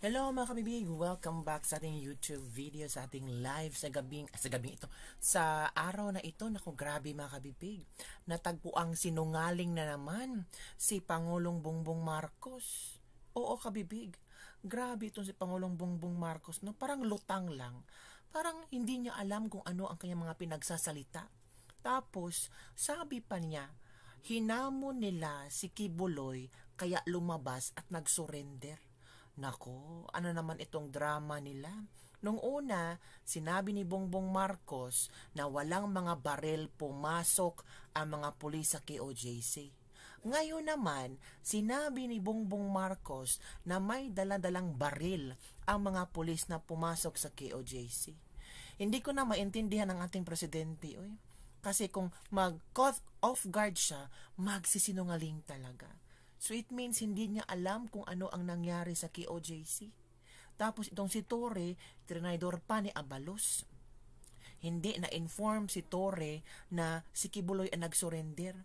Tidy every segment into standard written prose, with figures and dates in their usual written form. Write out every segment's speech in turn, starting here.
Hello mga kabibig, welcome back sa ating YouTube video, sa ating live sa gabing ito. Sa araw na ito, naku grabe mga kabibig, natagpuang sinungaling na naman si Pangulong Bongbong Marcos. Oo kabibig, grabe itong si Pangulong Bongbong Marcos, no? Parang lutang lang, parang hindi niya alam kung ano ang kanyang mga pinagsasalita. Tapos, sabi pa niya, hinamon nila si Kibuloy kaya lumabas at nag-surrender. Nako, ano naman itong drama nila? Nung una, sinabi ni Bongbong Marcos na walang mga baril pumasok ang mga pulis sa KOJC. Ngayon naman, sinabi ni Bongbong Marcos na may dala-dalang baril ang mga pulis na pumasok sa KOJC. Hindi ko na maintindihan ang ating presidente, oy. Kasi kung mag-caught off guard siya, magsisinungaling talaga. So it means hindi niya alam kung ano ang nangyari sa KOJC. Tapos itong si Torre, trinidor pa ni Abalos. Hindi na-inform si Torre na si Kibuloy ang nag-surrender.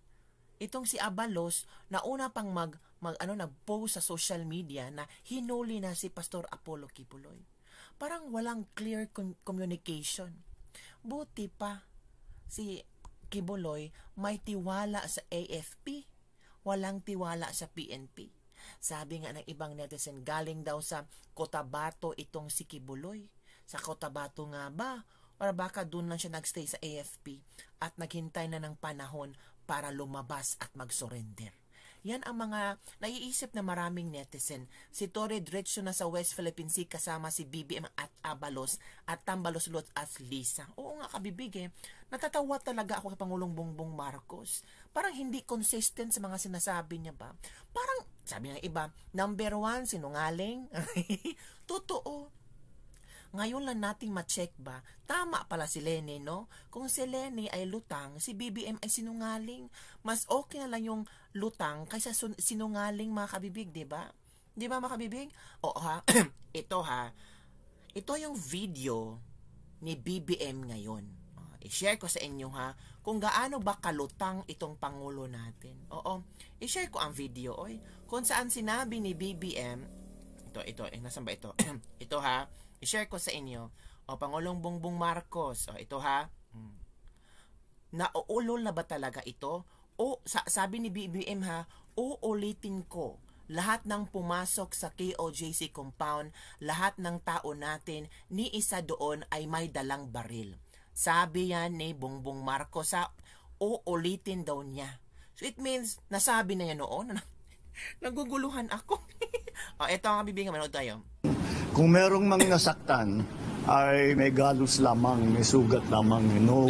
Itong si Abalos, na una pang nag-post sa social media na hinuli na si Pastor Apollo Kibuloy. Parang walang clear communication. Buti pa si Kibuloy may tiwala sa AFP. Walang tiwala sa PNP. Sabi nga ng ibang netizen, galing daw sa Cotabato itong si Kibuloy. Sa Cotabato nga ba? O baka doon lang siya nagstay sa AFP at naghintay na ng panahon para lumabas at mag-surrender. Yan ang mga naiisip na maraming netizen. Si Torre diretso na sa West Philippine Sea kasama si BBM at Abalos at Tambalos-Lot at Lisa. Oo nga kabibig eh. Natatawa talaga ako kay Pangulong Bongbong Marcos. Parang hindi consistent sa mga sinasabi niya ba? Parang, sabi ng iba, number 1, sinungaling. Totoo. Ngayon lang nating ma-check ba, tama pala si Lene, no? Kung si Lene ay lutang, si BBM ay sinungaling. Mas okay na lang yung lutang kaysa sinungaling mga kabibig, di ba? Di ba mga kabibig? Oo ha, ito yung video ni BBM ngayon. I-share ko sa inyo ha, kung gaano ba kalutang itong Pangulo natin. Oo, i-share ko ang video, oy. Kung saan sinabi ni BBM, nasan ba ito? Ito ha, i-share ko sa inyo. Pangulong Bongbong Marcos, ito ha. Nauulol na ba talaga ito? Sabi ni BBM ha, uulitin ko. Lahat ng pumasok sa KOJC compound, lahat ng tao natin, ni isa doon ay may dalang baril. Sabi yan ni Bongbong Marcos sa uulitin daw niya. So it means, nasabi na yan noon. Naguguluhan ako. Ito ang bibigyan, manood tayo. Kung merong mga nasaktan, ay may galos lamang, may sugat lamang. No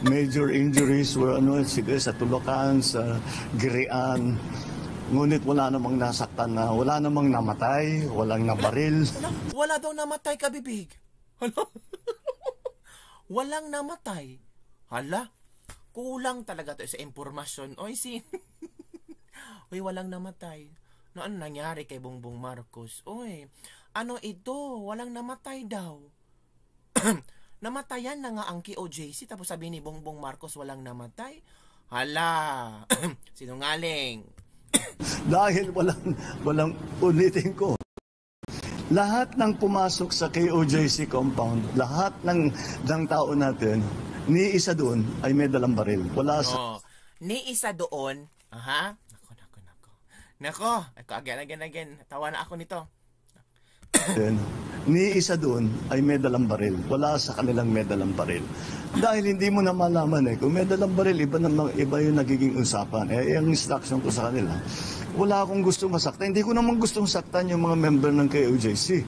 major injuries were sige, sa Tulacan, sa Girian. Ngunit wala namang nasaktan na, wala namang namatay, walang nabaril. Wala daw namatay, kabibig. Walang namatay. Hala, kulang talaga to sa impormasyon. Oy, walang namatay. Ano nangyari kay Bongbong Marcos? Oy, ano ito? Walang namatay daw. Namatayan na nga ang KOJC, tapos sabi ni Bongbong Marcos walang namatay? Hala, sinungaling. Dahil walang ulitin ko. Lahat ng pumasok sa KOJC compound, lahat ng tao natin, ni isa doon ay may dalang baril. Wala sa... Ni isa doon, Nako, again. Tawa na ako nito. Ni isa doon ay may dalang baril. Wala sa kanilang may dalang baril. Dahil hindi mo na malaman kung may dalang baril, iba yung nagiging usapan. Ang instruction ko sa kanila, wala akong gusto masaktan. Hindi ko naman gustong saktan yung mga member ng KOJC.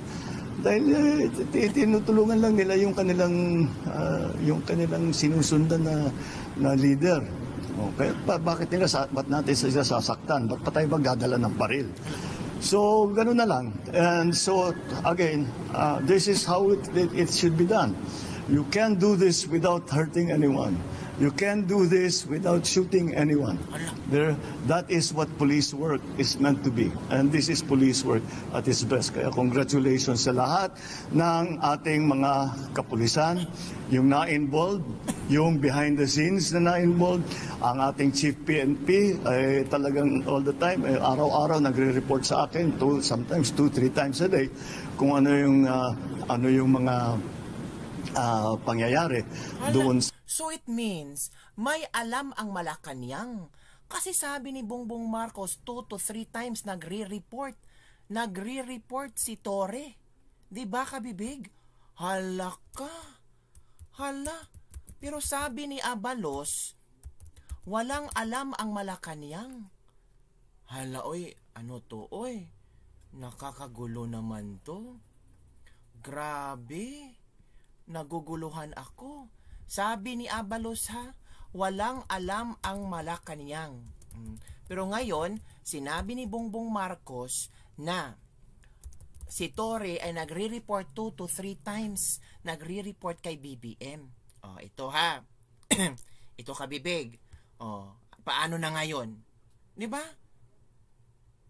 Dahil tinutulungan lang nila yung kanilang sinusundan na leader. Okay, ba't natin sila sasaktan? Ba't pa tayo magdadala ng baril? So, gano'n na lang. And so, again, this is how it should be done. You can't do this without hurting anyone. You can't do this without shooting anyone. That is what police work is meant to be. And this is police work at its best. Kaya congratulations sa lahat ng ating mga kapulisan, yung na-involved, yung behind the scenes na na-involved. Ang ating Chief PNP ay talagang all the time, araw-araw nagre-report sa akin, sometimes 2-3 times a day, kung ano yung mga pangyayari doon. So it means, may alam ang Malacanang. Kasi sabi ni Bongbong Marcos, 2 to 3 times nagre-report. Nagre-report si Torre. Diba, kabibig? Hala ka. Hala. Pero sabi ni Abalos, walang alam ang Malacanang. Hala, oy, ano to, oy? Nakakagulo naman to. Grabe. Naguguluhan ako. Sabi ni Abalos, ha, walang alam ang Malacanang. Pero ngayon, sinabi ni Bongbong Marcos na si Torre ay nagre-report 2 to 3 times. Nagre-report kay BBM. Oh, ito ha. Ito kabibig. Oh, paano na ngayon? 'Di ba?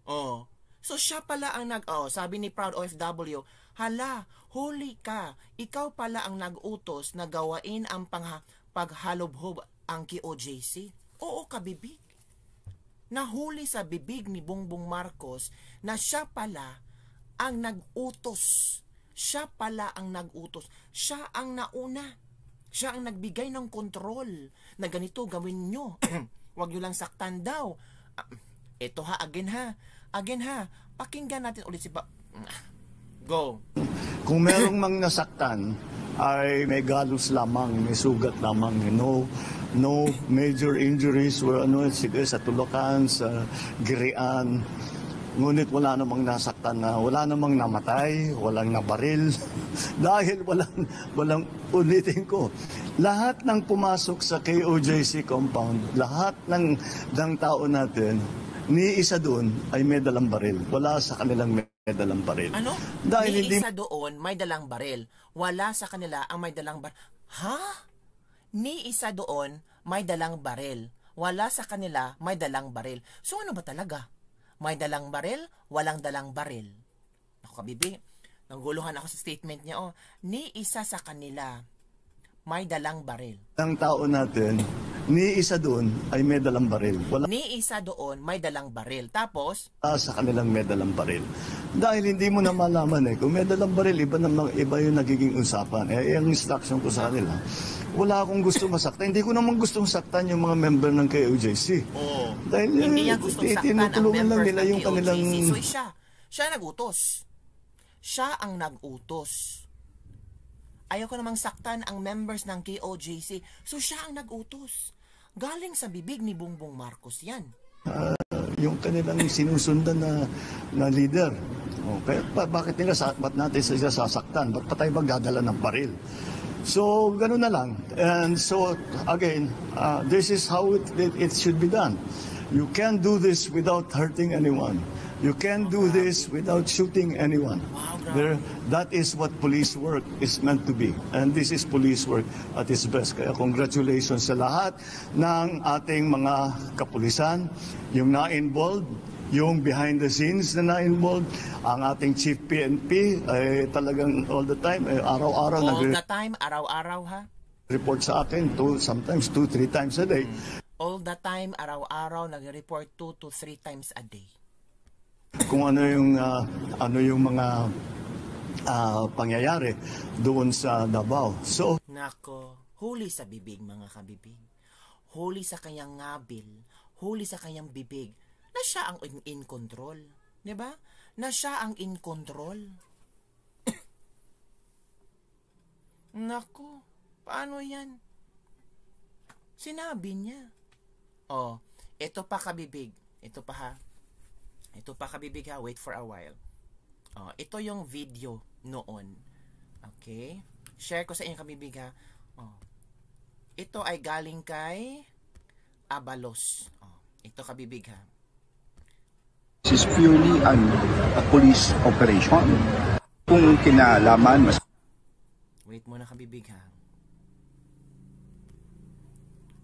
Oh. So siya pala ang sabi ni Proud OFW, hala, huli ka. Ikaw pala ang nag-utos na gawain ang paghalobhob ang KOJC. Oo, kabibig. Nahuli sa bibig ni Bongbong Marcos na siya pala ang nag-utos. Siya pala ang nag-utos. Siya ang nauna. Siya ang nagbigay ng kontrol na ganito gawin nyo. Huwag nyo lang saktan daw. Ito ha, again ha. Pakinggan natin ulit si Go. Kung merong mang nasaktan, ay may galos lamang, may sugat lamang. No major injuries were sige, sa tulakan, sa girian. Ngunit wala namang nasaktan wala namang namatay, walang nabaril. Dahil walang ulitin ko. Lahat ng pumasok sa KOJC compound, lahat ng tao natin, ni isa doon ay may dalang baril. Wala sa kanilang may dalang baril. Ano? Dahil ni isa doon may dalang baril. Wala sa kanila ang may dalang baril. Ha? Ni isa doon may dalang baril. Wala sa kanila may dalang baril. So ano ba talaga? May dalang baril, walang dalang baril. Ako kabibig, nangguluhan ako sa statement niya. Ni isa sa kanila, may dalang baril. Ang tao natin, ni isa doon ay may dalang baril. Wala Ni isa doon, may dalang baril. Tapos, sa kanilang may dalang baril. Dahil hindi mo na malaman kung may dalang baril, iba yung nagiging usapan. Ang instruction ko sa kanila, wala akong gusto masaktan. Hindi ko naman gustong saktan yung mga member ng KOJC. Dahil hindi niya gustong saktan ang tinutulungan lang members nila ng yung kanilang... KOJC. So siya nagutos. Siya ang nagutos. Ayaw ko namang saktan ang members ng KOJC. So siya ang nagutos. Galing sa bibig ni Bongbong Marcos yan. Yung kanilang sinusundan na leader. Bakit ba't natin sila sasaktan? Ba't pa tayo magdadala ng baril? So, gano'n na lang. And so, again, this is how it should be done. You can't do this without hurting anyone. You can't do this without shooting anyone. That is what police work is meant to be. And this is police work at its best. Kaya congratulations sa lahat ng ating mga kapulisan, yung na-involved, yung behind the scenes na na-involved. Ang ating Chief PNP ay talagang all the time, araw-araw araw-araw ha? Report sa akin, sometimes 2-3 times a day. All the time, araw-araw, nag-report 2 to 3 times a day. Kung ano yung mga pangyayari doon sa Davao. So, nako, huli sa bibig mga kabibig. Huli sa kanyang ngabil, huli sa kanyang bibig, na siya ang in control. 'Di ba? Na siya ang in control. Nako, paano yan? Sinabi niya. Ito pa kabibig. Ito pa ha. Ito pa kabibig ha. Wait for a while. Ito yung video noon. Okay? Share ko sa inyo kabibig ha. Ito ay galing kay Abalos. Ito kabibig ha. This is purely a police operation. Kung kinalaman, Wait muna kabibig ha.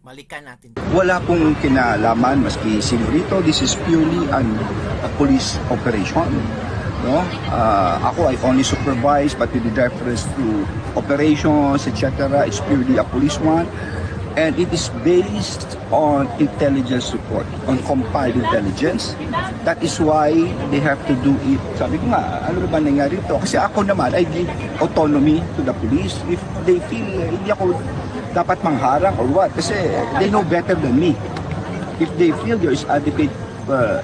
Balikan natin. Wala pong kinalaman maski sino rito. This is purely a police operation. No? Ako, I only supervise, but with the reference to operations, etc., it's purely a police one. And it is based on intelligence report, on compiled intelligence. That is why they have to do it. Sabi ko nga, ano ba nangyari ito? Kasi ako naman, I give autonomy to the police. If they feel hindi ako dapat mangharang or what, kasi they know better than me. If they feel there is adequate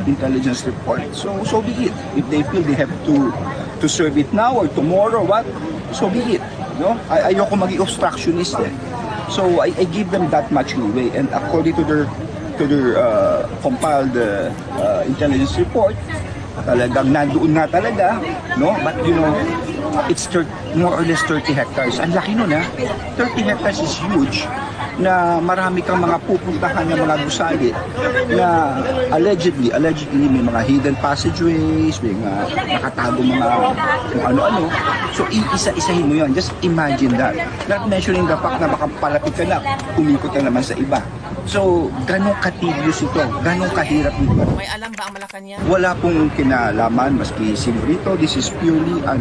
intelligence report, so be it. If they feel they have to serve it now or tomorrow, what, so be it. No, ayoko maging obstructionist eh. So I give them that much leeway, and according to their compiled intelligence report, talagang nandoon nga talaga, no? But you know, it's more or less 30 hectares. Ang laki nun, ha? 30 hectares is huge, na marami kang mga pupuntahan ng mga gusali na allegedly may mga hidden passageways, may mga nakatago mga kung ano-ano. So isa-isahin mo yun. Just imagine that. Not mentioning the fact na baka palapit ka na, umikot ka naman sa iba. So, ganong katigyos ito, ganong kahirap ito. May alam ba ang Malacanang? Wala pong kinalaman, maski sigurito, this is purely a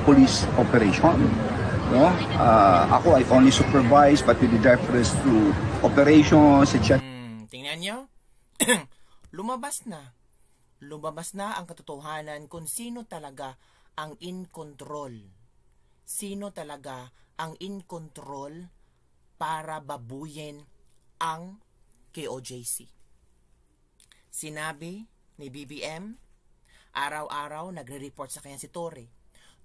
police operation. No? Ako, I only supervise, but with the reference to operations, etc. Tingnan nyo, lumabas na ang katotohanan kung sino talaga ang in control. Sino talaga ang in control para babuyin ang KOJC. Sinabi ni BBM, araw-araw nagre-report sa kanya si Torre.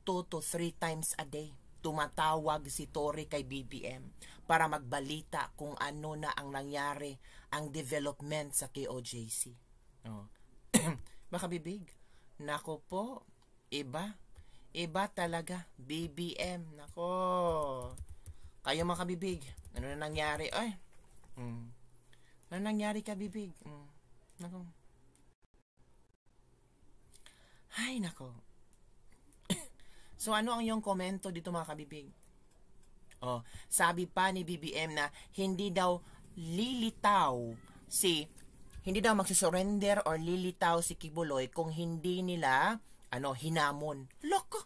2 to 3 times a day tumatawag si Torre kay BBM para magbalita kung ano na ang nangyari, ang development sa KOJC. Oh. Baka bibig. Nako po, iba talaga, BBM. Nako. Kayo mga kabibig, ano na nangyari? Ay, ano nangyari ka, bibig? Nako. Ay, nako. So, ano ang iyong komento dito, mga kabibig? Oh, sabi pa ni BBM na hindi daw magsusurrender or lilitaw si Kibuloy kung hindi nila, hinamon. Loko!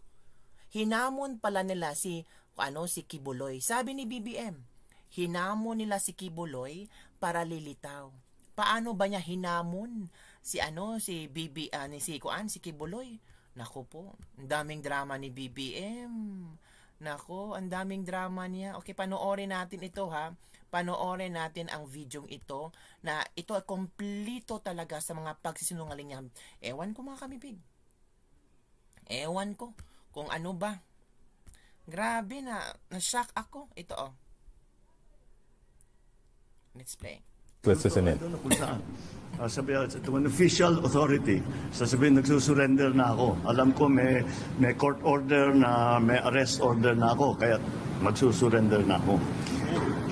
Hinamon pala nila si Kibuloy. Sabi ni BBM, hinamon nila si Kibuloy para lilitaw. Paano ba niya hinamon si Kibuloy? Nako po, ang daming drama ni BBM. Nako, ang daming drama niya. Okay, panoorin natin ito, ha. Panoorin natin ang video ito na ito ay kompleto talaga sa mga pagsisinungaling niya. Ewan ko, mga kabibig. Ewan ko kung ano ba. Grabe, na-shock ako. Ito, oh. Let's play. Let's listen in. Sabi, ito an official authority, sasabihin nagsusurrender na ako. Alam ko may court order na may arrest order na ako, kaya magsusurrender na ako.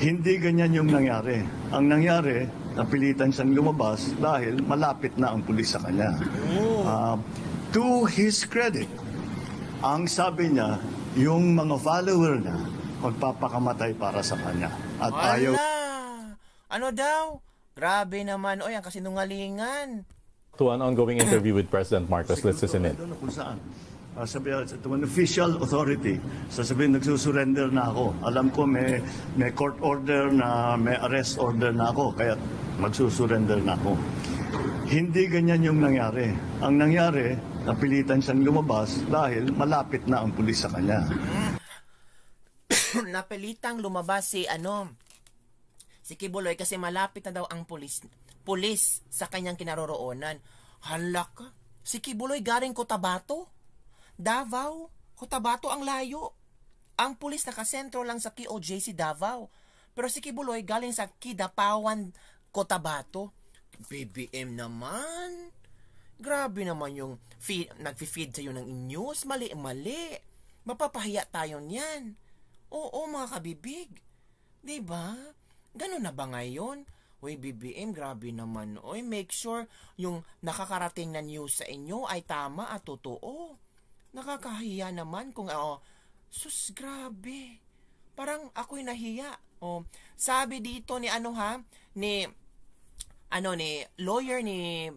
Hindi ganyan yung nangyari. Ang nangyari, napilitan siyang lumabas dahil malapit na ang pulis sa kanya. To his credit, ang sabi niya, yung mga follower niya, magpapakamatay para sa kanya. At ayaw... Ano daw? Grabe naman. Oy, ang kasinungalingan. To an ongoing interview with President Marcos. Let's listen in. Kung saan. Sabi, ito an official authority. Sasabihin, nagsusurrender na ako. Alam ko may court order na may arrest order na ako, kaya magsusurrender na ako. Hindi ganyan yung nangyari. Ang nangyari, napilitan siyang lumabas dahil malapit na ang pulis sa kanya. Napilitang lumabas si Kibuloy kasi malapit na daw ang pulis sa kanyang kinaroroonan. Hala ka, si Kibuloy galing Cotabato, Davao, Cotabato ang layo. Ang pulis nakasentro lang sa KOJC Davao. Pero si Kibuloy galing sa Kidapawan, Cotabato. BBM naman. Grabe naman yung nag-feed sa'yo ng news. Mali-mali. Mapapahiya tayo niyan. Oo, mga kabibig. Diba? Ganun na ba ngayon? Uy, BBM, grabe naman. Uy, make sure yung nakakarating na news sa inyo ay tama at totoo. Nakakahiya naman kung, sus, grabe. Parang ako'y nahiya. Sabi dito ni lawyer ni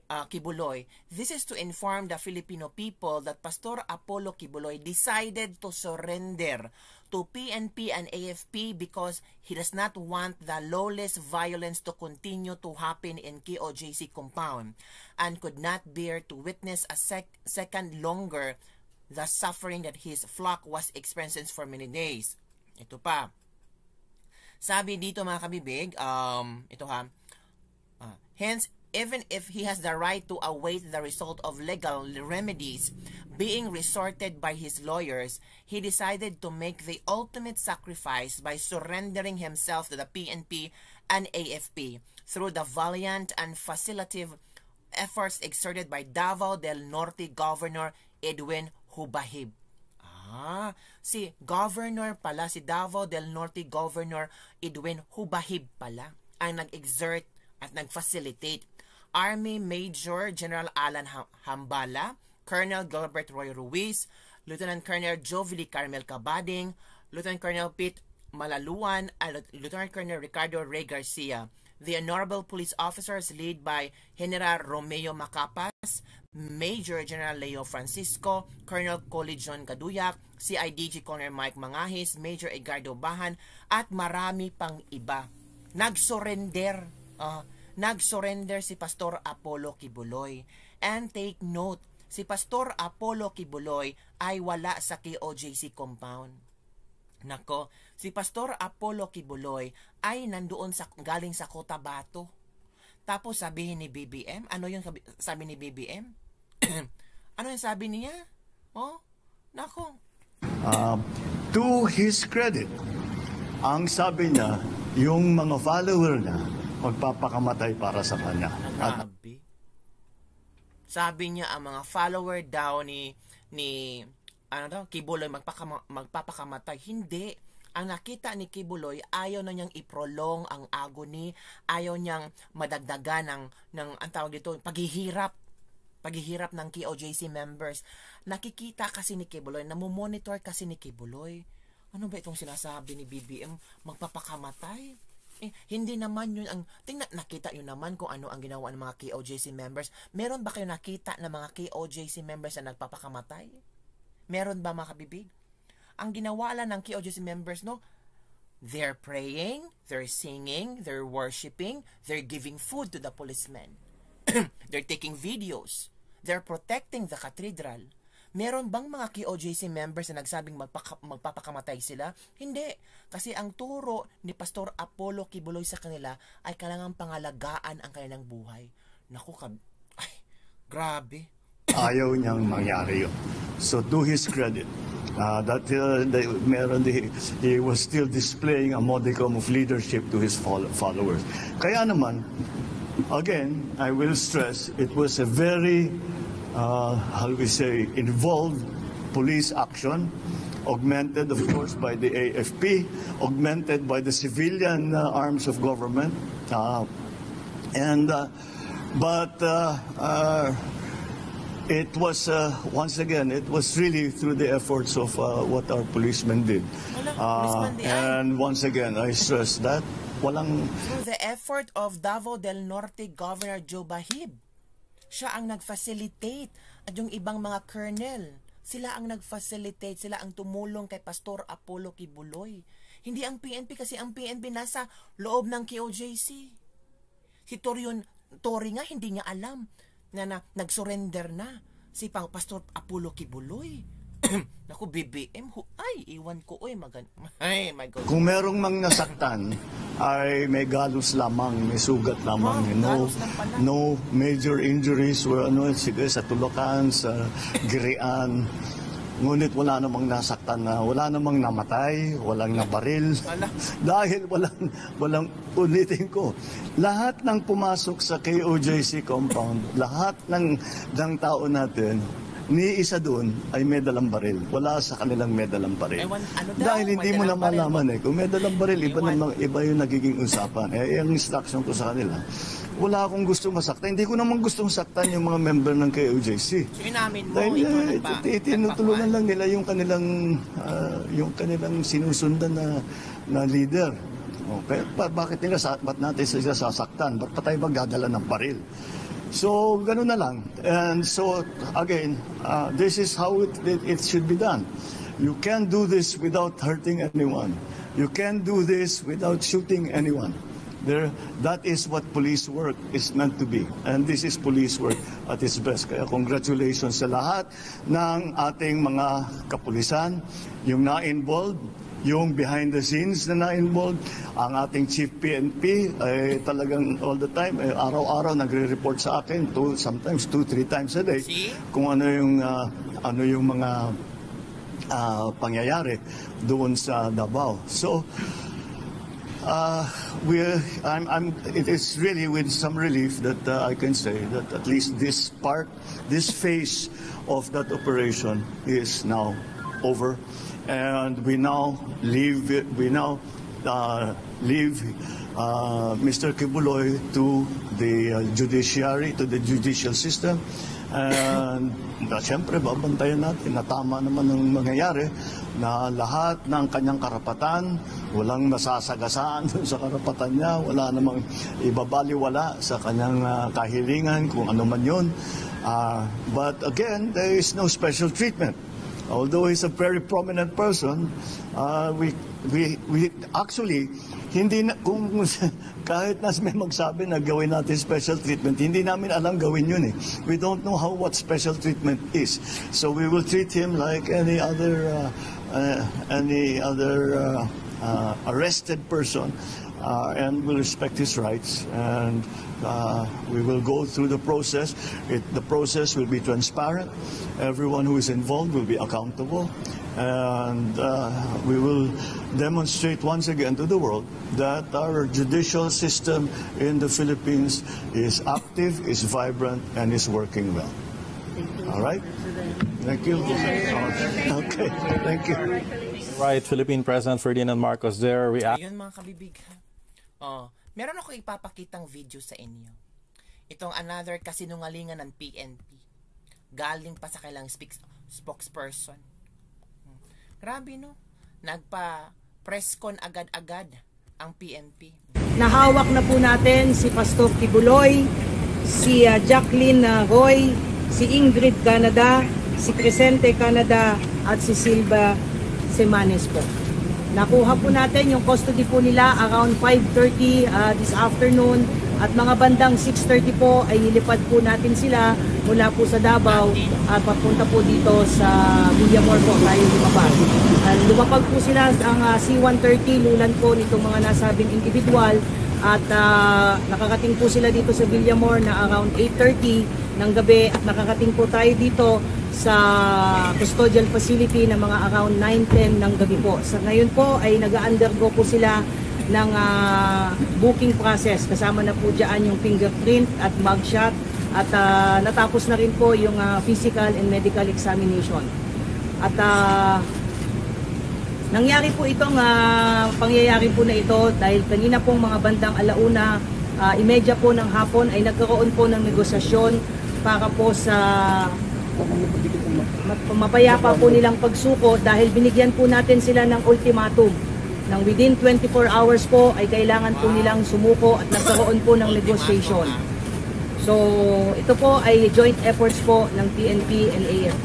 Kibuloy. This is to inform the Filipino people that Pastor Apollo Kibuloy decided to surrender to PNP and AFP because he does not want the lawless violence to continue to happen in KOJC compound and could not bear to witness a second longer the suffering that his flock was experiencing for many days. Ito pa. Sabi dito mga kabibig, hence, even if he has the right to await the result of legal remedies being resorted by his lawyers, he decided to make the ultimate sacrifice by surrendering himself to the PNP and AFP through the valiant and facilitative efforts exerted by Davao del Norte Governor Edwin Hubahib. Si Governor pala, si Davao del Norte Governor Edwin Hubahib pala ang nag-exert at nag-facilitate. Army Major General Alan Hambala, Colonel Gilbert Roy Ruiz, Lieutenant Colonel Jovely Carmel Cabading, Lieutenant Colonel Pete Malaluan, and Lieutenant Colonel Ricardo Ray Garcia. The honorable police officers led by General Romeo Macapas, Major General Leo Francisco, Colonel Collie John Caduyak, CIDG Colonel Mike Mangahis, Major Edgardo Bahan, at marami pang iba. Nag-surrender si Pastor Apollo Kibuloy. And take note, si Pastor Apollo Kibuloy ay wala sa KOJC compound. Nako, si Pastor Apollo Kibuloy ay nandoon galing sa Cotabato. Tapos sabihin ni BBM, ano yung sabi ni BBM? Ano yung sabi niya? Nako. To his credit, ang sabi niya, yung mga follower niya, magpapakamatay para sa kanya. Grabe. Sabi niya ang mga follower daw ni Kibuloy magpapakamatay. Hindi. Ang nakita ni Kibuloy, ayaw na niyang iprolong ang agony, ayaw niyang madagdagan ng ang tawag dito, paghihirap ng KOJC members. Nakikita kasi ni Kibuloy, namomonitor kasi ni Kibuloy. Ano ba itong sinasabi ni BBM? Magpapakamatay? Hindi naman yun ang nakita yun naman kung ano ang ginawa ng mga KOJC members. Meron ba kayo nakita ng mga KOJC members na nagpapakamatay? Meron ba mga kabibig? Ang ginawa lang ng KOJC members, they're praying, they're singing, they're worshiping, they're giving food to the policemen. They're taking videos. They're protecting the cathedral. Meron bang mga KOJC members na nagsabing magpapakamatay sila? Hindi. Kasi ang turo ni Pastor Apollo Kibuloy sa kanila ay kailangang pangalagaan ang kanilang buhay. Naku, grabe. Ayaw niyang mangyari yun. So to his credit, he was still displaying a modicum of leadership to his followers. Kaya naman, again, I will stress, it was a very involved police action, augmented, of course, by the AFP, augmented by the civilian arms of government. It was, once again, it was really through the efforts of what our policemen did. And once again, I stress that, through the effort of Davao del Norte Governor Joe Bahib. Siya ang nag-facilitate at yung ibang mga colonel, sila ang nag-facilitate, sila ang tumulong kay Pastor Apollo Kibuloy. Hindi ang PNP kasi ang PNP nasa loob ng KOJC. Si Tori nga hindi niya alam na nag-surrender na si Pastor Apollo Kibuloy. Naku, BBM, iwan ko, my God. Kung merong mang nasaktan, ay may galos lamang, may sugat lamang. No major injuries were sa tulakan, sa girian. Ngunit wala namang nasaktan wala namang namatay, walang nabaril. Dahil walang ulitin ko. Lahat ng pumasok sa KOJC compound, lahat ng tao natin, ni isa doon ay may dalang baril. Wala sa kanilang may dalang baril. Dahil hindi mo na malaman kung may dalang baril, iba yung nagiging usapan. Yung instruction ko sa kanila, wala akong gusto masaktan. Hindi ko naman gustong saktan yung mga member ng KOJC. So inamin mo, dahil tinutulungan lang nila yung kanilang sinusundan na leader. Bakit ba't natin sila sasaktan? Ba't pa tayo magdadala ng baril? So, ganun na lang. And so, again, this is how it should be done. You can't do this without hurting anyone. You can't do this without shooting anyone. That is what police work is meant to be. And this is police work at its best. Kaya congratulations sa lahat ng ating mga kapulisan, yung na-involved, yung behind the scenes na na-involved, ang ating Chief PNP ay talagang all the time, araw-araw nagre-report sa akin, sometimes 2-3 times a day, kung ano yung mga pangyayari doon sa Davao. So, it is really with some relief that I can say that at least this phase of that operation is now over, and we now leave Mr. Kibuloy to the judiciary, to the judicial system. And siyempre, babantayan natin na tama naman ang mangyayari, na lahat ng kanyang karapatan, walang masasagasaan sa karapatan niya, wala namang ibabaliwala sa kanyang kahilingan, kung ano man yun. But again, there is no special treatment. Although he's a very prominent person, we actually, hindi na, kung kahit na may magsabi na gawin natin special treatment, hindi namin alam gawin yun eh. We don't know what special treatment is. So we will treat him like any other arrested person, and will respect his rights, and we will go through the process. The process will be transparent. Everyone who is involved will be accountable, and we will demonstrate once again to the world that our judicial system in the Philippines is active, is vibrant, and is working well. All right? Thank you. Okay, thank you. Right, Philippine President Ferdinand Marcos there. Ayun mga kabibig. Meron ako ipapakitang video sa inyo. Itong another kasinungalingan ng PNP. Galing pa sa kailang spokesperson. Grabe no? Nagpa-presscon agad-agad ang PNP. Nahawak na po natin si Pastor Kibuloy, si Jacqueline Roy, si Ingrid Canada, si Crescente Canada, at si Silva Semanes po. Nakuha po natin yung custody po nila around 5:30 this afternoon, at mga bandang 6:30 po ay nilipad po natin sila mula po sa Davao at papunta po dito sa Villamor po tayo lumapag. Lumapag po sila ang C-130, lulan po nitong mga nasabing individual, at nakakating po sila dito sa Villamor na around 8:30 ng gabi, at nakakating po tayo dito sa custodial facility na mga around 9-10 ng gabi po. Sa ngayon po ay nag-undergo po sila ng booking process. Kasama na po dyan yung fingerprint at mugshot, at natapos na rin po yung physical and medical examination. At nangyari po itong pangyayari po na ito dahil kanina pong mga bandang 1:30 po ng hapon ay nagkaroon po ng negosasyon para po sa mapayapa po nilang pagsuko, dahil binigyan po natin sila ng ultimatum nang within 24 hours po ay kailangan po nilang sumuko, at nagkaroon po ng negotiation. So ito po ay joint efforts po ng PNP and AFP.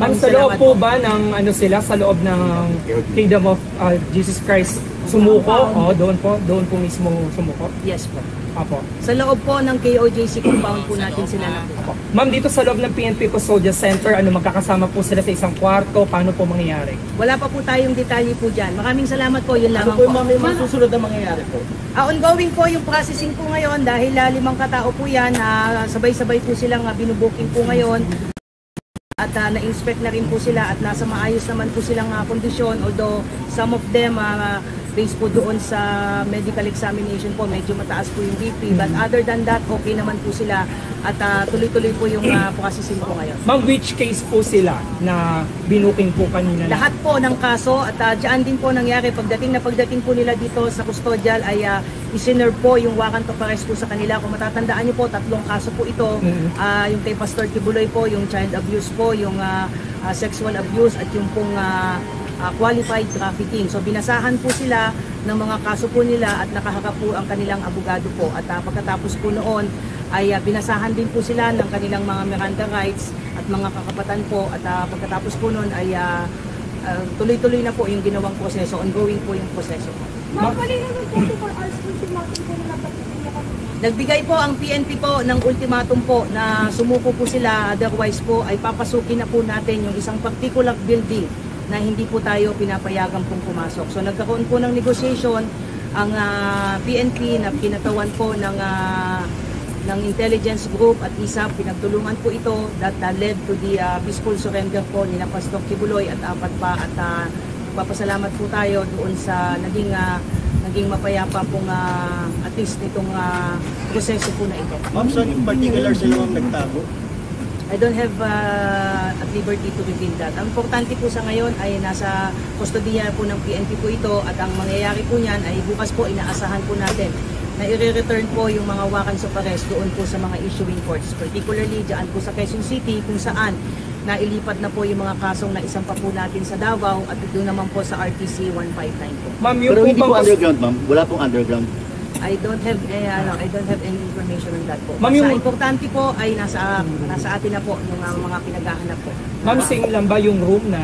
Ang sa loob po ba ng sa loob ng Kingdom of Jesus Christ sumuko? Doon po mismo sumuko? Yes po. Apo. Sa loob po ng KOJC compound po natin sila nakuha. Ma'am, dito sa loob ng PNP Custodial Center, magkakasama po sila sa isang kwarto? Paano po mangyayari? Wala pa po tayong detalye po dyan. Maraming salamat po, yun lamang po. Ano po yung susunod na mangyayari po? Ongoing po yung processing po ngayon dahil 5 katao po yan. Sabay-sabay po silang binubuking po ngayon. At na-inspect na rin po sila, at nasa maayos naman po silang kondisyon, although some of them based po doon sa medical examination po, medyo mataas po yung BP, but other than that, okay naman po sila, at tuloy-tuloy po yung processing po ngayon. Ma'am, which case po sila na binuking po kanina? Lahat po ng kaso, at dyan din po nangyari, pagdating po nila dito sa custodial ay isinerve po yung warrant of arrest po sa kanila. Kung matatandaan nyo po, 3 kaso po ito, yung kay Pastor Kibuloy po, yung child abuse po, yung sexual abuse, at yung pong qualified trafficking. So binasahan po sila ng mga kaso po nila at nakaharap po ang kanilang abogado po. At pagkatapos po noon ay binasahan din po sila ng kanilang mga Miranda rights at mga kakapatan po. At pagkatapos po noon ay tuloy-tuloy na po yung ginawang proseso, ongoing po yung proseso po. Nagbigay po ang PNP po ng ultimatum po na sumuko po sila, otherwise po ay papasukin na po natin yung isang particular building na hindi po tayo pinapayagan pong pumasok. So nagkaroon po ng negotiation ang PNP na kinatawan po ng intelligence group at ISAP. Pinagtulungan po ito that led to the peaceful surrender po ni Pastor Kibuloy at apat pa, at papasalamat po tayo doon sa naging mapayapa pong at least nitong proseso po na ito. Ma'am, so in particular sila ang nagtago? I don't have at liberty to reveal that. Ang importante po sa ngayon ay nasa kustodiya po ng PNP po ito, at ang mangyayari po niyan ay bukas po inaasahan po natin na i-return po yung mga warrants of arrest doon po sa mga issuing courts, particularly dyan po sa Quezon City kung saan nailipat na po yung mga kasong na isang pa po natin sa Davao at doon naman po sa RTC 159 po. Ma'am, yung Pero hindi po bang- underground, ma'am. Wala pong underground. I don't have any information on that po. Ma'am, Basta yung- importante po ay nasa atin na po yung mga pinaghahanap po. Ma'am, same lang ba yung room na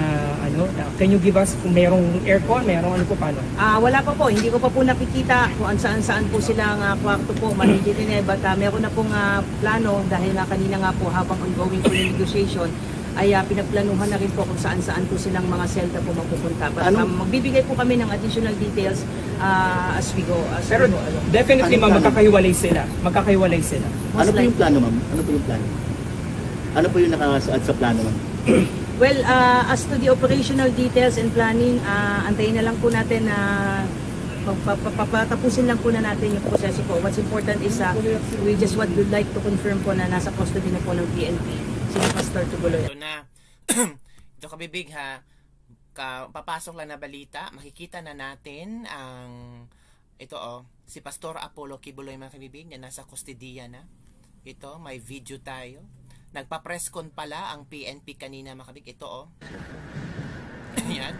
can you give us kung merong aircon, merong ano po paano? Wala pa po, hindi ko pa po nakikita kung saan po silang kwarto po, maliit din but meron na pong plano dahil kanina nga po habang ongoing po yung negotiation ay pinagplanuhan na rin po kung saan po silang mga selda po mapupunta. But magbibigay po kami ng additional details as we go. Pero definitely ma'am, magkakahiwalay sila. Magkakahiwalay sila. Ano po yung plano, ma'am? Ano po yung plano? Ano po yung nakasaad sa plano, ma'am? Well, as to the operational details and planning, antayin na lang po natin na papatapusin lang po na natin yung proseso po. What's important is we just would like to confirm po na nasa custody na po ng PNP si Pastor Tubuloy. Ito na. Ito kabibig ha. Papasok lang na balita. Makikita na natin ang si Pastor Apollo Kibuloy mga kabibig na nasa kustodiya na. Ito, may video tayo. Nagpa-press con pala ang PNP kanina mga kabibig. Ito Ayan.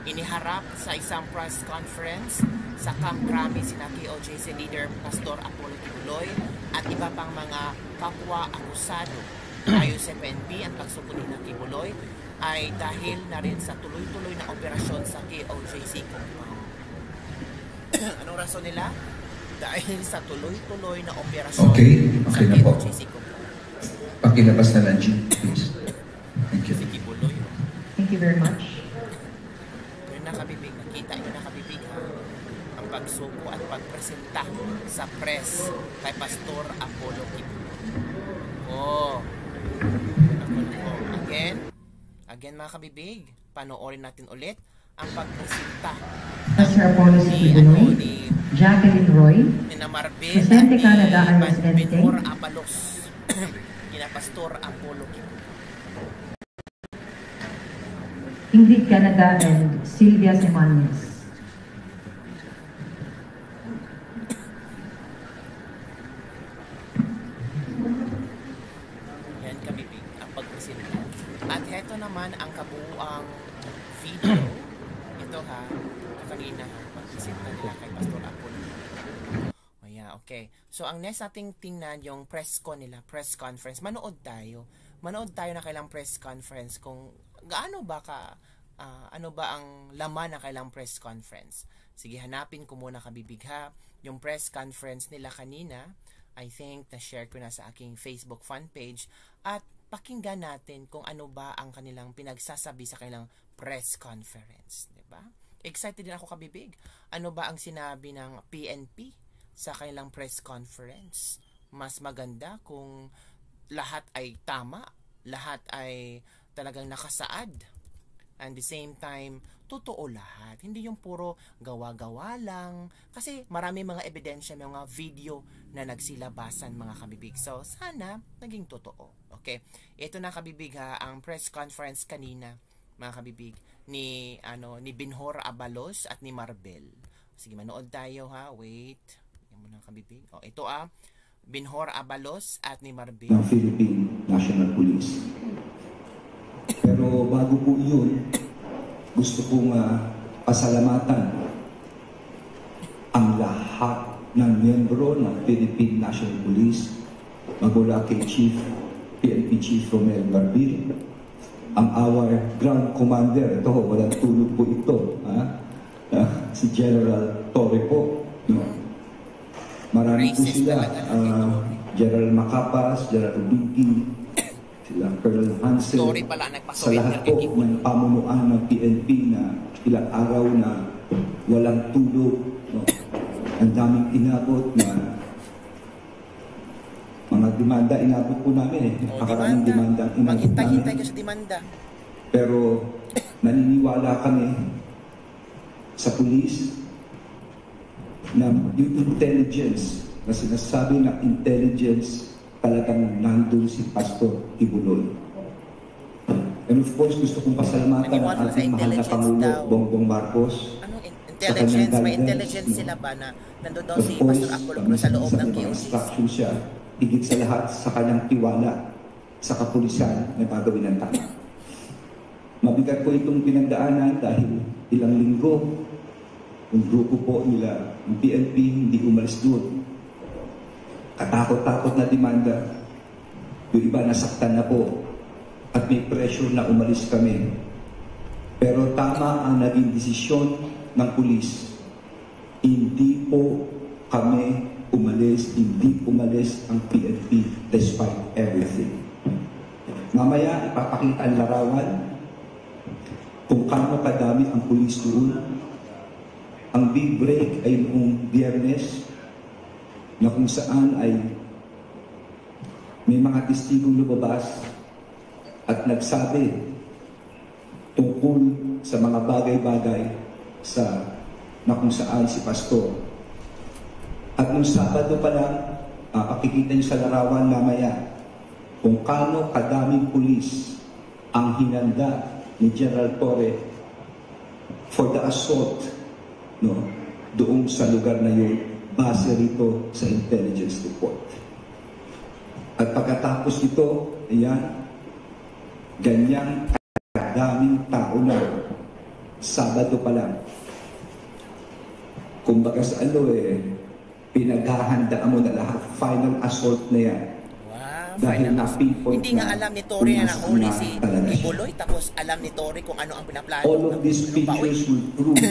Iniharap sa isang press conference sa Camp Crame sina KOJC leader Pastor Apollo Kibuloy at iba pang mga kapwa akusado. Ayon sa PNP, ang pagsugod ng Kibuloy ay dahil na rin sa tuloy-tuloy na operasyon sa KOJC compound. Anong rason nila? Dahil sa tuloy-tuloy na operasyon Okay sa na po. KOJC compound. Pakilabas na lang, please. Thank you. Si Kibuloy. Thank you very much. Yun nakabibig, nakita nyo nakabibig ang pagsuko at pagpresenta sa press kay Pastor Apollo Kibuloy. Again mga kabibig, panoorin natin ulit ang pagpresenta Pastor Apollo Kibuloy, Jacqueline Roy, ni Marbel Presente Canada at and Residente, Benhur Abalos kina Pastor Apollo Kibuloy. Ingrid Canada and Sylvia Semanes. Yan kabibig ang pagpresenta. At heto naman ang kabuuang video. Ito kanina pagpresenta nila kay Pastor Apollo. Okay. So ang next nating tingnan yung press con nila, press conference. Manood tayo na kailang press conference kung gaano ba ano ba ang laman ng kailang press conference. Sige, hanapin ko muna kabibig yung press conference nila kanina. I think na-share ko na sa aking Facebook fan page at pakinggan natin kung ano ba ang kanilang pinagsasabi sa kanilang press conference, 'di ba? Excited din ako kabibig. Ano ba ang sinabi ng PNP sa kanilang press conference? Mas maganda kung lahat ay tama, lahat ay talagang nakasaad. And the same time, totoo lahat. Hindi yung puro gawa-gawa lang. Kasi marami mga ebidensya, mga video na nagsilabasan mga kabibig. So, sana naging totoo. Okay. Ito na kabibig ang press conference kanina, mga kabibig, ni Benhur Abalos at ni Marbel. Sige, manood tayo Wait. Yan muna kabibig. Ito Benhur Abalos at ni Marbel. Ng Philippine National Police. Pero bago po yun, gusto kong pasalamatan ang lahat ng miyembro ng Philippine National Police, magmula kay PNP Chief Romel Barbil, ang our Ground Commander, ito, walang tulog po ito, si General Torre po. No? Marami po sila, General Macapas, General Rubinki, sila Colonel Hansel, sa lahat po ng pamunuan ng PNP na ilang araw na walang tulog. No? Ang daming inabot na mga demanda inabot po namin Napakaraming demanda ang inabot Maghintay-hintay ka sa demanda. Pero naniniwala kami sa pulis na yung intelligence, na sinasabi ng intelligence, talagang nandun si Pastor Kibuloy. And of course, gusto kong pasalamatan ang ating mahal na Pangulo, Bongbong Marcos. Intelligence, may intelligence sila ba na nandun daw si Pastor Apollo sa loob ng QC? Siya, higit sa lahat sa kanyang tiwala sa kapulisan na gagawin ng tama. Mabigat po itong pinagdaanan dahil ilang linggo, yung grupo po nila, yung PNP, hindi umalis doon. Katakot-takot na demanda. Yung iba nasaktan na po at may pressure na umalis kami. Pero tama ang naging desisyon ng pulis. Hindi po kami umalis, hindi umalis ang PNP despite everything. Mamaya ipapakita ang larawan kung kano kadami ang pulis doon. Ang big break ay noong Biyernes na kung saan ay may mga testigong lumabas at nagsabi tungkol sa mga bagay-bagay na kung saan si Pastor. At nung Sabado pa lang, pakikita niyo sa larawan mamaya kung kano kadaming pulis ang hinanda ni General Torre for the assault doon sa lugar na yun, base rito sa intelligence report. At pagkatapos nito, ayan, ganyang kadaming tao na Sabado pa lang. Kumbaga sa pinaghahandaan mo na lahat. Final assault na yan. Wow, dahil na-pinpoint hindi nga alam ni Torre na nahuli si Kibuloy, tapos alam ni Torre kung ano ang pinaplano. All of these pictures will prove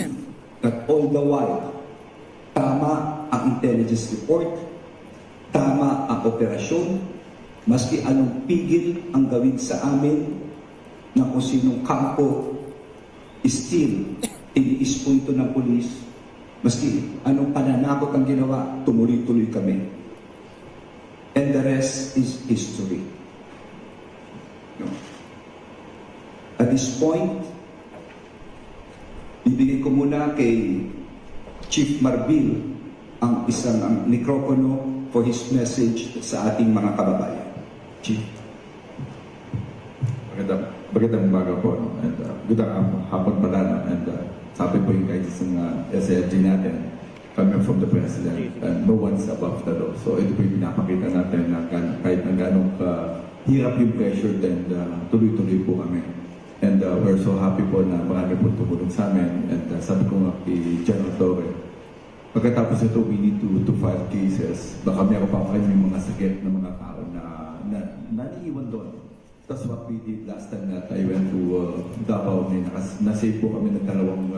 that all the while, tama ang intelligence report, tama ang operasyon, maski anong pigil ang gawin sa amin na kung sinong kampo, still, tiniis po ito ng pulis. Maski anong pananakot ang ginawa, tumuloy-tuloy kami. And the rest is history. At this point, bibigay ko muna kay Chief Marbil ang isang mikropono for his message sa ating mga kababayan. Chief. Magandang umaga po. And good hapon pala. And sabi po yung guys ng SLG natin, coming from the President, and no one's above the law. So ito po yung pinapakita natin na kahit na gano'ng hirap yung pressure, then tuloy-tuloy po kami. And we're so happy po na marami po tumulong sa amin. And sabi ko nga kay General Torre, pagkatapos ito, we need to file cases. Baka meron pa kayo yung mga sakit na mga tao na naiiwan doon. That's what we did last time that I went to Davao. Nasave po kami ng dalawang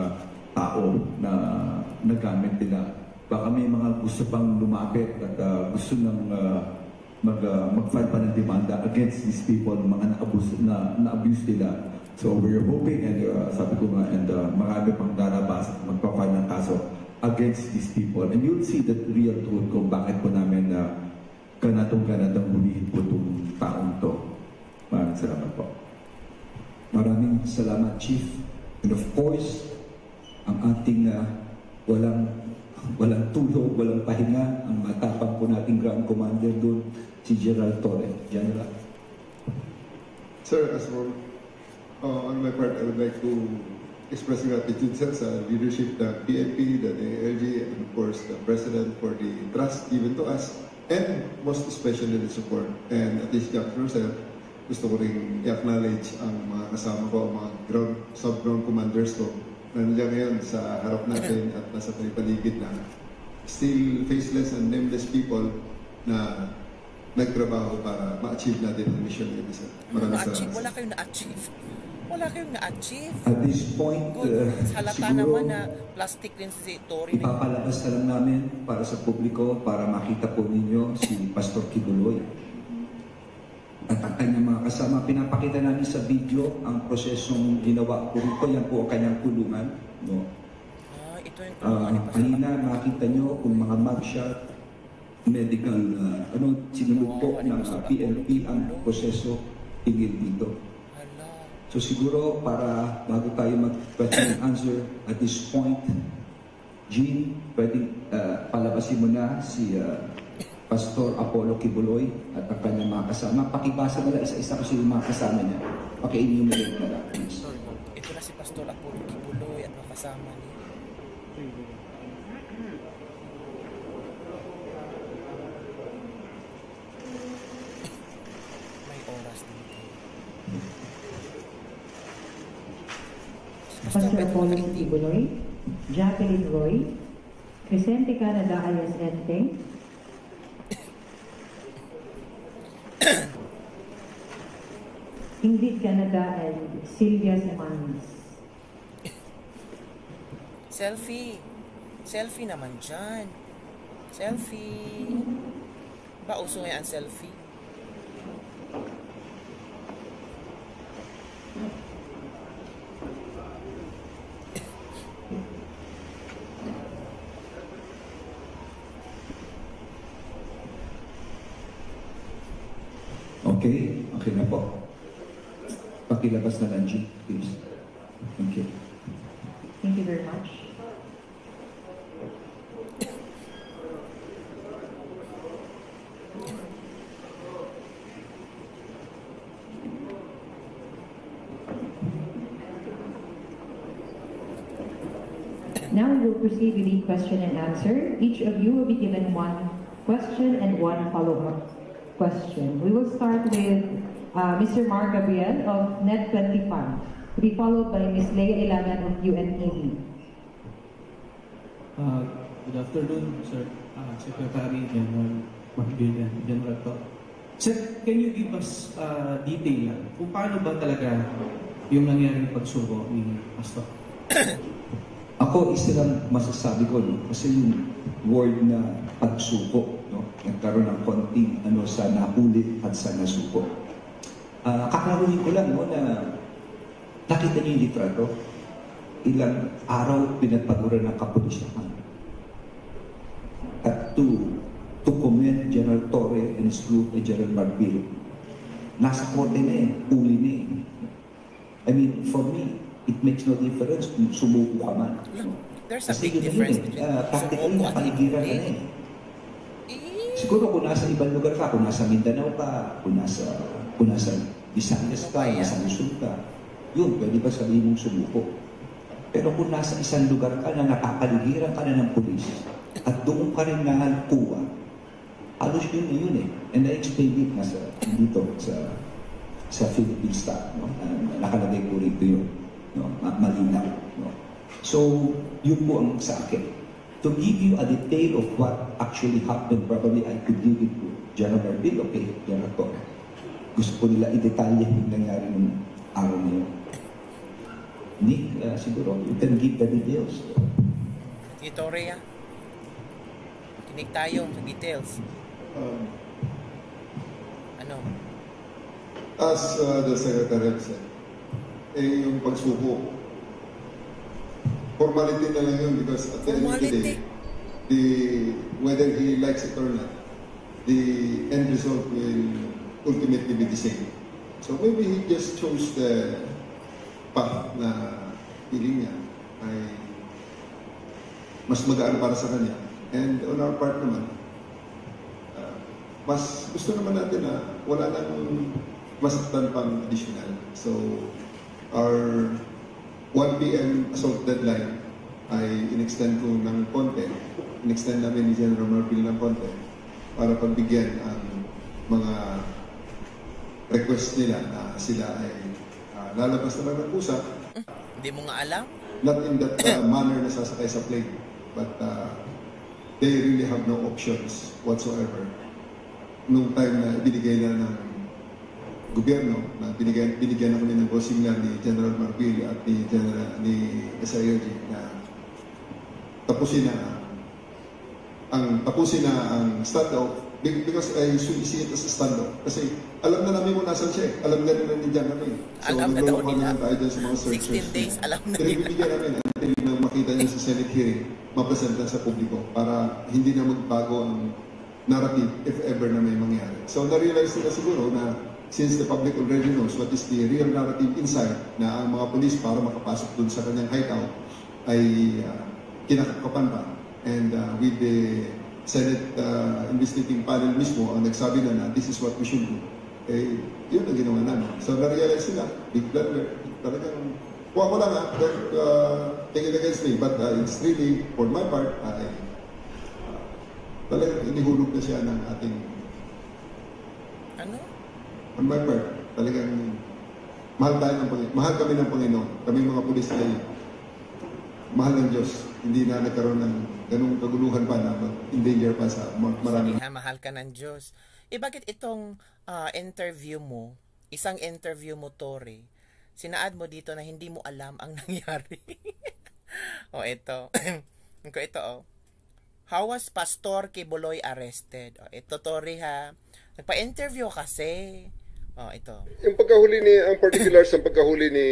tao na nagamit nila. Baka may mga gusto pang lumapit at gusto nang mag-file pa ng demanda against these people, mga na-abuse nila. So we're hoping, and sabi ko nga, and marami pang lalabas at magpa-file ng kaso against these people. And you'll see the real truth kung bakit po namin ganatong hulihin po itong taong to. Maraming salamat po. Maraming salamat, Chief. And of course, ang ating walang tulog, walang pahinga, ang matapang po nating Ground Commander doon, si General Torre. General. Sir, as for on my part, I would like to express gratitude sir, sa leadership ng PNP, the ALG, and of course the President for the trust given to us, and most especially the support. And at this juncture, sir, gusto ko rin i-acknowledge ang mga kasama ko, ang mga sub-ground commanders ko na nandiyan ngayon sa harap natin at nasa paligid na still faceless and nameless people na nagtrabaho para ma-achieve natin ang mission ng isa. Maraming salamat. Wala kayong na-achieve. Wala kayong na-achieve. At this point, Halata siguro, naman na plastic rin si Tory. ipapalabas na lang namin para sa publiko, para makita po ninyo si Pastor Kibuloy. At ang kanyang mga kasama, pinapakita namin sa video ang prosesong ginawa po rito. Yan po ang kanyang kulungan. No? Ito yung kulungan ni Pastor. Kanina makita nyo kung mga mugshot, medical, sinunod po ng PNP ang proseso tingil dito. So siguro para bago tayo mag-question and answer at this point, Jean, pwedeng palabasin mo na si Pastor Apollo Kibuloy at ang kanyang mga kasama. Pakibasa nila isa-isa kasi yung mga kasama niya. Paki-enumerate na lang, please. Ito na si Pastor Apollo Kibuloy at mga kasama niya. May oras dito. Pastor Apollo Kibuloy, Jacqueline Roy, Crescente Canada alias Enteng, Ingrid Canada and Sylvia Semanis. Selfie. Selfie naman dyan. Selfie. Ba, uso ngayon ang selfie? Okay? Okay na po. Pakilabas na lang, G, please. Thank you. Thank you very much. Now we will proceed with the question and answer. Each of you will be given one question and one follow-up question. We will start with Mr. Mark Gabriel of Net25, to be followed by Ms. Leia Ilagan of UNTV. Good afternoon, Sir Secretary General Macbillion, General Top. Sir, can you give us detail kung paano ba talaga yung nangyaring pagsuko ni Pastor? Ako, isa lang masasabi ko, no? Kasi yung word na pagsuko, no? Nagkaroon ng konting sa nahuli at sa nasuko. Kaklaruhin ko lang, no, na nakita niyo yung litrato. Ilang araw pinagpaguran ng kapulisan. At to commend General Torre and his group and General Marbil, nasa korte na uli na I mean, for me, it makes no difference kung sumuko ka man. There's a big difference between practically napaligiran ka na Siguro kung nasa ibang lugar ka, kung nasa Mindanao ka, kung nasa Visayas ka, nasa Luzon ka, yun, pwede ba sabihin mong sumuko? Pero kung nasa isang lugar ka na napapaligiran ka na ng pulis, at doon ka rin nahalkuha, halos yun And I explained it dito sa Philippine Star, no? Nakalagay ko rito yun. No, malinaw. No? So, yun po ang sa akin. To give you a detail of what actually happened, probably I could give it to General Marbil, okay, General Torre. Gusto ko nila i-detalye yung nangyari ng araw na yun. Nick, siguro, you can give the details. Sige, Torre, kinig tayo sa details. Ano? As the Secretary said, yung pagsuko. Formality na lang yun because at the end of the day, whether he likes it or not, the end result will ultimately be the same. So maybe he just chose the path na feeling niya ay mas magaan para sa kanya. And on our part naman, mas gusto naman natin na wala nang masaktan pang additional. So, our 1 p.m. assault deadline ay in-extend ko ng konti. In-extend namin ni General Marbil ng konti para pagbigyan ang mga request nila na sila ay lalabas na ng pusa. Hindi mo nga alam? Not in that manner na sasakay sa plane, but they really have no options whatsoever. Nung time na binigay na ng gobyerno, na binigyan na kami ng bossing lang ni General Marbil at ni SIOG na tapusin na ang standoff, because I see it as a standoff. Kasi alam na namin kung nasan siya. Alam na ni Jan namin. So, alam na daw nila. Tayo dyan sa mga searchers. 16 days, alam na Pero nila. bibigyan namin until na makita niya sa Senate hearing, mapresenta sa publiko para hindi na magbago ang narrative if ever na may mangyari. So, na-realize nila siguro na since the public already knows what is the real narrative inside, na ang mga polis para makapasok dun sa kanyang hideout ay kinakakapan pa. And with the Senate investigating panel mismo ang nagsabi na this is what we should do. Eh, yun ang ginawa namin. So, na-realize sila, big blunder, talagang, kuha ko lang take it against me, but it's really, for my part, talagang inihulog na siya ng ating, ano? On my part, talagang, mahal kami ng Panginoon. Kami mga pulis ay, mahal ng Diyos. Hindi na nagkaroon ng ganung kaguluhan pa na endanger pa sa marami. Mahal ka ng Diyos. Bakit itong interview mo, isang interview mo, Tory, sinaad mo dito na hindi mo alam ang nangyari? Ito. Ito, How was Pastor Kibuloy arrested? Ito, Tory, ha. Nagpa-interview kasi. Ito. Yung pagkahuli ang particulars ng pagkahuli ni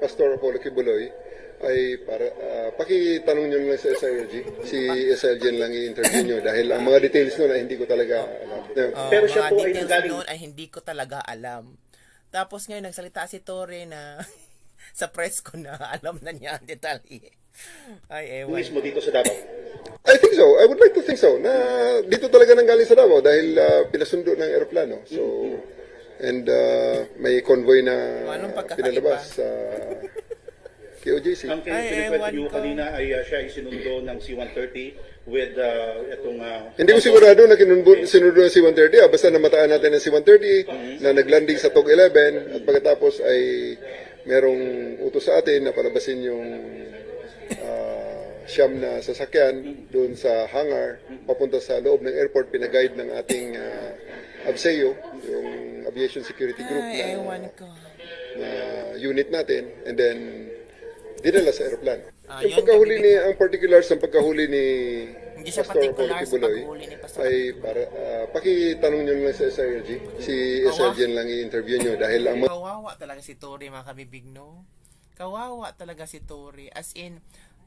Pastor Apollo Kibuloy, ay para pakitanong nyo lang sa SILG. Si SILG lang i-interview nyo dahil ang mga details noon ay hindi ko talaga alam. Pero siya po ay nagaling noon ay hindi ko talaga alam. Tapos ngayon nagsalita si Tory na sa press ko na alam na niya ang detalye. Ay, ewan. Mismo dito sa Davao. I think so. I would like to think so. Na dito talaga nanggaling sa Davao dahil pinasundo ng eroplano. So, and may convoy na pinalabas sa KOJC. Ang pinipwede kanina ay siya ay sinundo ng C-130 with itong... Hindi ko sigurado na sinundo ng C-130. Basta namataan natin ng C-130 na naglanding sa TOG 11 at pagkatapos ay merong utos sa atin na palabasin yung siyam na sasakyan doon sa hangar papunta sa loob ng airport. Pinaguide ng ating ABSEO, yung Aviation Security Group na unit natin, and then dinala sa aeroplano. Yung pagkahuli ang particulars ng pagkahuli ni Pastor Apollo Kibuloy ay para pakitanong nyo lang sa SILG. Si SILG lang i-interview nyo dahil ang kawawa talaga si Tory, mga kabibig, no? Kawawa talaga si Tory. As in,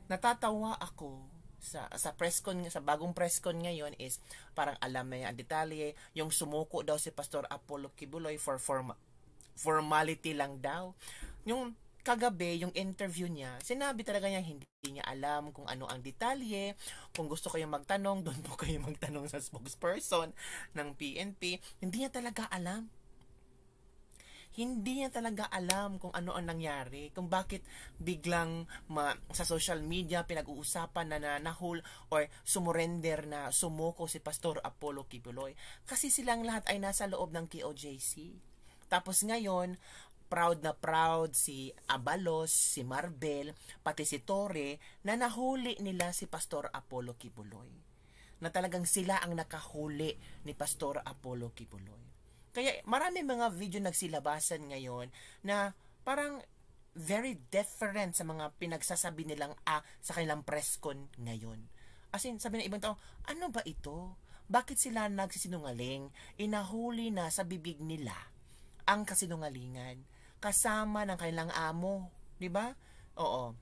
natatawa ako sa press con, sa bagong press con ngayon is parang alam na yung detalye. Yung sumuko daw si Pastor Apollo Kibuloy for formality lang daw. Yung kagabi, yung interview niya, sinabi talaga niya hindi niya alam kung ano ang detalye. Kung gusto kayong magtanong, doon po kayo magtanong sa spokesperson ng PNP. Hindi niya talaga alam. Hindi niya talaga alam kung ano ang nangyari, kung bakit biglang sa social media pinag-uusapan na nahul or sumurrender na sumuko si Pastor Apollo Kibuloy. Kasi silang lahat ay nasa loob ng KOJC. Tapos ngayon, proud na proud si Abalos, si Marbel, pati si Tory na nahuli nila si Pastor Apollo Kibuloy. Na talagang sila ang nakahuli ni Pastor Apollo Kibuloy. Kaya marami mga video nagsilabasan ngayon na parang very different sa mga pinagsasabi nilang sa kanilang press con ngayon. As in, sabi ng ibang tao, ano ba ito? Bakit sila nagsisinungaling? Inahuli na sa bibig nila ang kasinungalingan kasama ng kanilang amo, di ba? Oo.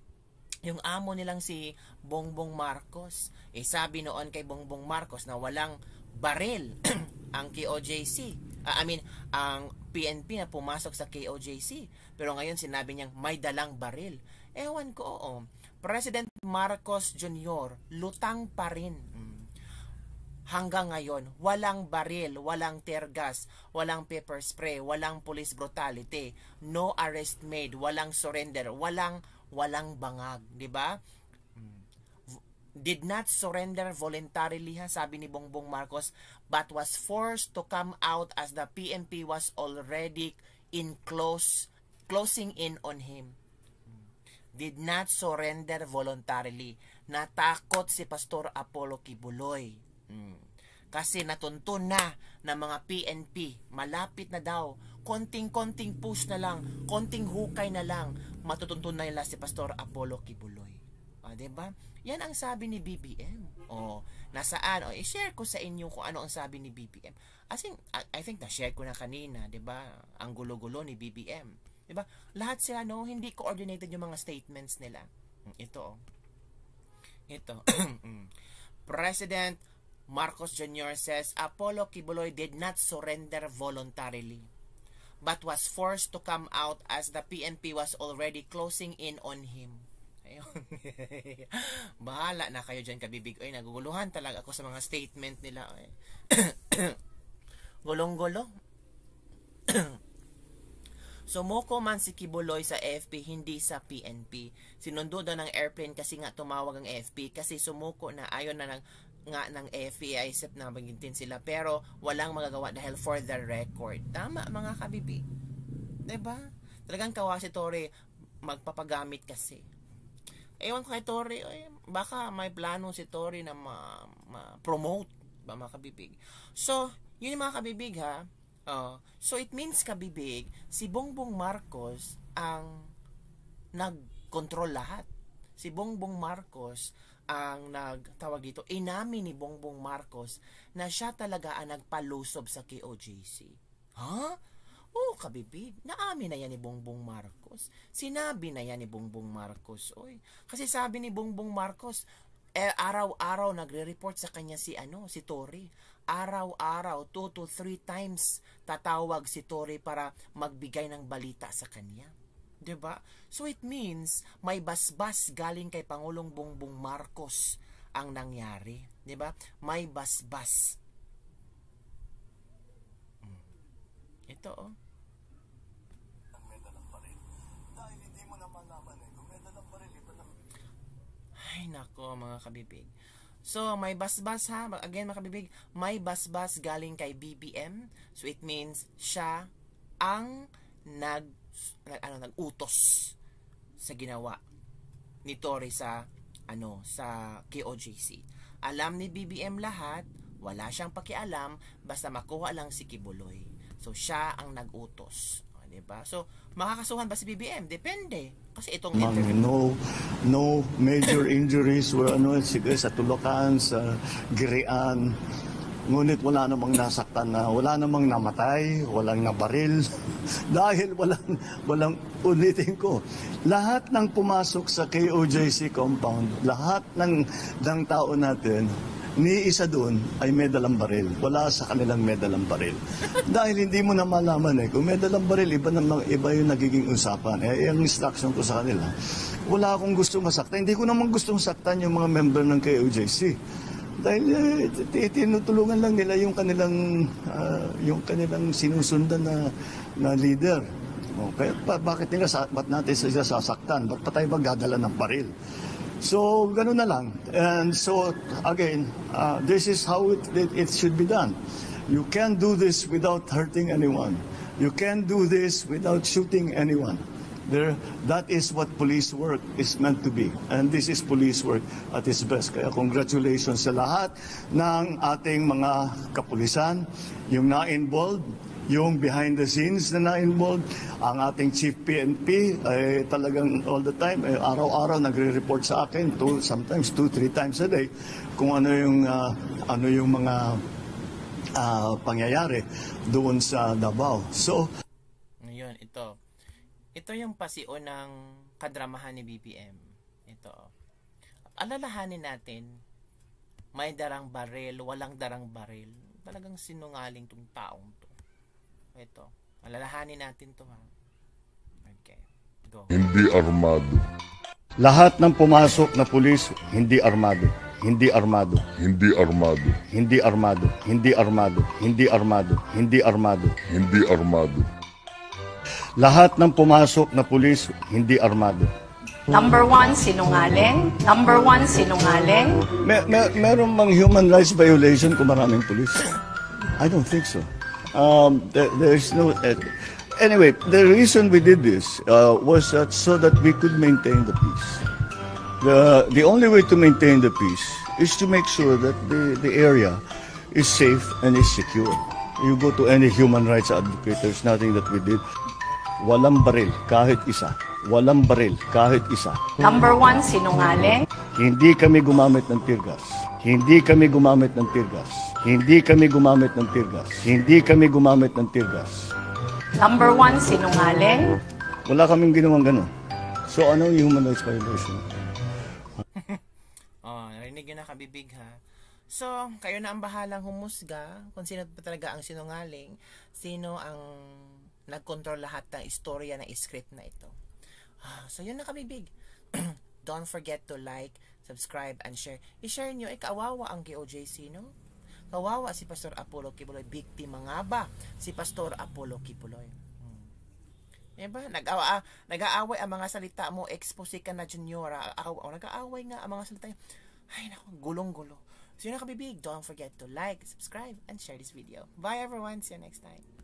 Yung amo nilang si Bongbong Marcos, sabi noon kay Bongbong Marcos na walang baril ang KOJC. Ang PNP na pumasok sa KOJC. Pero ngayon sinabi niyang may dalang baril. Ewan ko, oo. President Marcos Jr., lutang pa rin. Hanggang ngayon, walang baril, walang tear gas, walang pepper spray, walang police brutality, no arrest made, walang surrender, walang bangag, di ba? did not surrender voluntarily, ha, sabi ni Bongbong Marcos, but was forced to come out as the PNP was already closing in on him. Did not surrender voluntarily. Natakot si Pastor Apollo Kibuloy. Kasi natuntun na ng mga PNP, malapit na daw, konting-konting push na lang, konting hukay na lang, matutuntun na nila si Pastor Apollo Kibuloy. Diba? Yan ang sabi ni BBM. Nasaan? I-share ko sa inyo kung ano ang sabi ni BBM. I think na-share ko na kanina, diba? Ang gulo-gulo ni BBM. Diba? Lahat sila, hindi coordinated yung mga statements nila. Ito. President Marcos Jr. says Apollo Kibuloy did not surrender voluntarily, but was forced to come out as the PNP was already closing in on him. Bahala na kayo dyan, kabibig. Naguguluhan talaga ako sa mga statement nila. Gulong-gulo. Sumuko man si Kibuloy sa AFP, hindi sa PNP. Sinundo daw ng airplane kasi nga tumawag ang AFP kasi sumuko na ayon na ng AFP, isip na magintin sila, pero walang magagawa dahil for the record. Tama mga kabibig. Diba? Talagang kawa si Tory magpapagamit kasi. Ewan ko kay Tory, baka may plano si Tory na ma-promote ba mga kabibig. So, yun yung mga kabibig ha. So it means kabibig, si Bongbong Marcos ang nag-control lahat. Si Bongbong Marcos ang nagtawag dito, inamin ni Bongbong Marcos na siya talaga ang nagpalusob sa KOJC. Kabibig, naamin na yan ni Bongbong Marcos. Sinabi na yan ni Bongbong Marcos. Kasi sabi ni Bongbong Marcos, araw-araw nagre-report sa kanya si Tory. Araw-araw, 2 to 3 times tatawag si Tory para magbigay ng balita sa kanya. Diba? So it means may basbas galing kay Pangulong Bongbong Marcos ang nangyari. Diba? May basbas. Ito Ay nako mga kabibig. So may basbas ha. Again mga kabibig, may basbas galing kay BBM. So it means siya ang nag-utos sa ginawa ni Tory sa KOJC. Alam ni BBM lahat, wala siyang pakialam, basta makuha lang si Kibuloy. So siya ang nag-utos. Diba? So makakasuhan ba si BBM? Depende. Kasi itong no major injuries sa Tulacan, sa Girian. Ngunit wala namang nasaktan wala namang namatay, walang nabaril. Dahil walang ulitin ko. Lahat ng pumasok sa KOJC compound, lahat ng tao natin, ni isa doon ay may dalang baril. Wala sa kanilang may dalang baril. Dahil hindi mo na malaman kung may dalang baril, iba yung nagiging usapan. Yung instruction ko sa kanila, wala akong gustong masaktan. Hindi ko naman gustong saktan yung mga member ng KOJC. Dahil tinutulungan lang nila yung kanilang sinusundan na leader. Kaya bakit natin sila sasaktan? Ba't pa tayo magdadala ng baril? So, gano'n na lang. And so, again, this is how it should be done. You can't do this without hurting anyone. You can't do this without shooting anyone. That is what police work is meant to be. And this is police work at its best. Kaya congratulations sa lahat ng ating mga kapulisan, yung na-involved, yung behind the scenes na na-involved, ang ating Chief PNP ay talagang all the time, araw-araw nagre-report sa akin, sometimes 2-3 times a day, kung ano yung mga pangyayari doon sa Davao. So, ngayon, ito yung pasio ng kadramahan ni BBM. Ito. Alalahanin natin, may darang baril, walang darang baril. Talagang sinungaling tong taong to. Ito. Alalahanin natin to ha. Okay. Go. Hindi armado. Lahat ng pumasok na pulis, hindi armado. Hindi armado. Hindi armado. Hindi armado. Hindi armado. Hindi armado. Hindi armado. Hindi armado. Lahat ng pumasok na pulis, hindi armado. Number 1, sinungaling. Number 1, sinungaling. Meron bang human rights violation kung maraming pulis? I don't think so. There's no... anyway, the reason we did this was that so that we could maintain the peace. The only way to maintain the peace is to make sure that the area is safe and is secure. You go to any human rights advocate, there's nothing that we did. Walang baril, kahit isa. Walang baril, kahit isa. Number 1, sinungaling. Hindi kami gumamit ng tear gas. Hindi kami gumamit ng tear gas. Hindi kami gumamit ng tear gas. Hindi kami gumamit ng tear gas. Number 1, sinungaling. Wala kaming ginawang gano'n. So ano yung human rights violation? Narinig yun na kabibig ha. So, kayo na ang bahalang humusga kung sino pa talaga ang sinungaling, sino ang nagkontrol lahat ng istorya ng script na ito. So, yun na kabibig. Don't forget to like, subscribe, and share. I-share nyo, kawawa ang KOJC, no? Kawawa si Pastor Apollo Kibuloy. Biktima nga ba si Pastor Apollo Kibuloy? Diba? Nag-aaway ang mga salita mo, expose ka na junior. Nag-aaway nga ang mga salita. Ay, naku, gulong-gulo. So yun na kabibig. Don't forget to like, subscribe, and share this video. Bye everyone. See you next time.